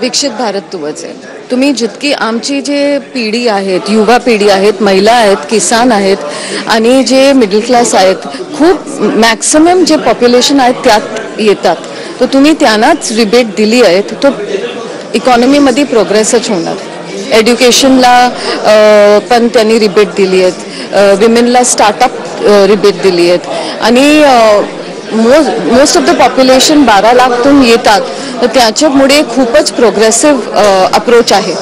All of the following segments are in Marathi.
विकसित भारत तुवच आहे. तुम्ही जितकी आमची जे पिढी आहेत, युवा पिढी आहेत, महिला आहेत, किसान आहेत आणि जे मिडल क्लास आहेत, खूप मॅक्सिमम जे पॉप्युलेशन आहेत त्यात येतात. तर तुम्ही त्यांनाच रिबेट दिली आहे तो इकॉनॉमीमध्ये प्रोग्रेसच होणार. एज्युकेशनला पण त्यांनी रिबेट दिली आहेत, विमेनला स्टार्टअप रिबेट दिली आहेत आणि मोस्ट ऑफ द पॉप्युलेशन 12 लाखतून येतात. तर त्याच्यामुळे खूपच प्रोग्रेसिव्ह अप्रोच आहे.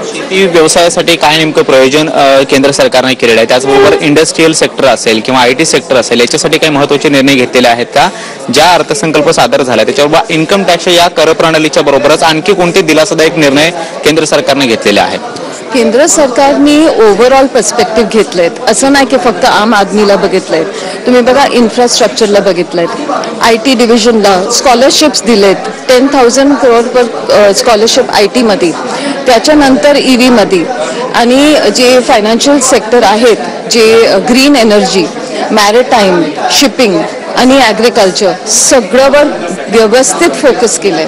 शेती व्यवसायासाठी काय नेमकं प्रयोजन केंद्र सरकारने केलेलं आहे? त्याचबरोबर इंडस्ट्रियल सेक्टर असेल किंवा आयटी सेक्टर असेल याच्यासाठी काही महत्त्वाचे निर्णय घेतलेले आहेत का? ज्या अर्थसंकल्प सादर झाला त्याच्याबरोबर इन्कम टॅक्स या कर प्रणालीच्या बरोबरच आणखी कोणते दिलासादायक निर्णय केंद्र सरकारने घेतलेले आहेत? केंद्र सरकारने ओव्हरऑल पर्स्पेक्टिव्ह घेतलेत. असं नाही की फक्त आम आदमीला बघितलंय. तुम्ही बघा इन्फ्रास्ट्रक्चरला बघितलंय, IT डिव्हिजनला स्कॉलरशिप्स दिलेत. 10,000 करोड पर स्कॉलरशिप IT मध्ये, त्याच्यानंतर EV मध्ये आणि जे फायनान्शियल सेक्टर आहेत, जे ग्रीन एनर्जी, मॅरिटाईम, शिपिंग आणि ॲग्रिकल्चर सगळ्यावर व्यवस्थित फोकस केलंय.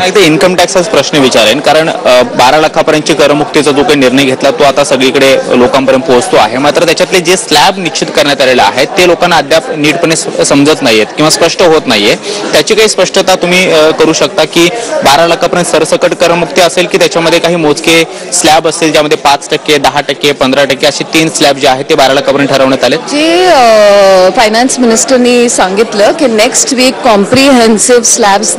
एकदा इन्कम टॅक्सचाच प्रश्न विचारेन, कारण 12 लाखापर्यंतची करमुक्तीचा जो काही निर्णय घेतला तो आता सगळीकडे लोकांपर्यंत पोहोचतो आहे. मात्र त्याच्यातले जे स्लॅब निश्चित करण्यात आलेले आहेत ते लोकांना अद्याप नीटपणे समजत नाहीयेत किंवा स्पष्ट होत नाहीये. त्याची काही स्पष्टता तुम्ही करू शकता की 12 लाखापर्यंत सरसकट करमुक्ती असेल की त्याच्यामध्ये काही मोजके स्लॅब असतील ज्यामध्ये 5%, 10%, 15% असे 3 स्लॅब जे आहेत ते 12 लाखापर्यंत ठरवण्यात आले? जे फायनान्स मिनिस्टरनी सांगितलं की नेक्स्ट वीक कॉम्प्रिहेन्सिव्ह स्लॅब्स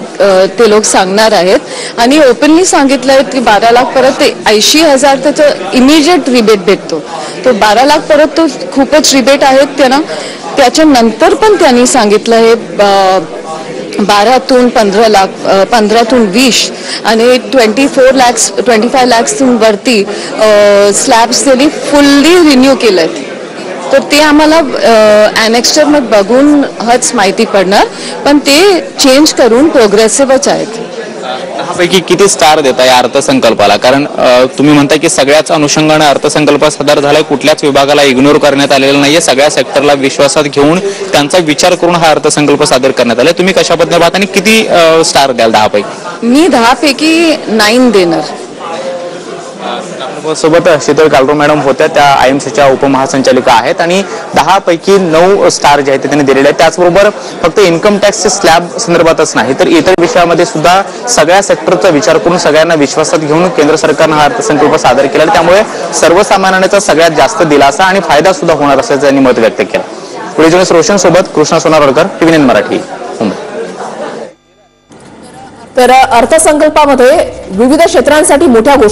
ते लोक सांगणार आहेत आणि ओपनली सांगितलं आहे की 12 लाख परत ते 80,000 त्याचं इमिजिएट रिबेट भेटतो. तो 12 लाख परत तो खूपच रिबेट आहेत त्यांना. त्याच्यानंतर पण त्यांनी सांगितलं आहे 12तून 15 लाख, 15तून 20 आणि 25 लाखतून वरती स्लॅब्स त्यांनी फुल्ली रिन्यू केलं आहे. तर ते आम्हाला ॲनेक्स्टरमध्ये बघून हच माहिती पडणार, पण ते चेंज करून प्रोग्रेसिव्हच आहेत. त्यापैकी किती स्टार देता या अर्थसंकल्पाला? कारण तुम्ही म्हणता की सगळ्याच अनुषंगाने अर्थसंकल्प सादर झालाय, कुठल्याच विभागाला इग्नोर करण्यात आलेला नाहीये, सगळ्या सेक्टरला विश्वासात घेऊन त्यांचा विचार करून हा अर्थसंकल्प सादर करण्यात आलाय. तुम्ही कशा पद्धतीने पाहता आणि किती स्टार द्याल 10 पैकी? मी 10 पैकी 9 देणार. सोबत शीतल कालरो मॅडम होत्या, त्या IMCच्या उपमहासंचालिका आहेत आणि 10 पैकी 9 स्टार जे आहेत ते त्यांनी दिलेले आहेत. त्याचबरोबर फक्त इन्कम टॅक्सचे स्लॅब संदर्भातच नाही तर इतर विषयामध्ये सुद्धा सगळ्या सेक्टरचा विचार करून सगळ्यांना विश्वासात घेऊन केंद्र सरकारनं हा अर्थसंकल्प सादर केला. त्यामुळे सर्वसामान्यांचा सगळ्यात जास्त दिलासा आणि फायदा सुद्धा होणार असल्याचं त्यांनी मत व्यक्त केलं. पुढे जर्नलिस्ट रोशन सोबत कृष्णा सोनारकर, TV9 मराठी, मुंबई. तर अर्थसंकल्पामध्ये विविध क्षेत्रांसाठी मोठ्या गोष्टी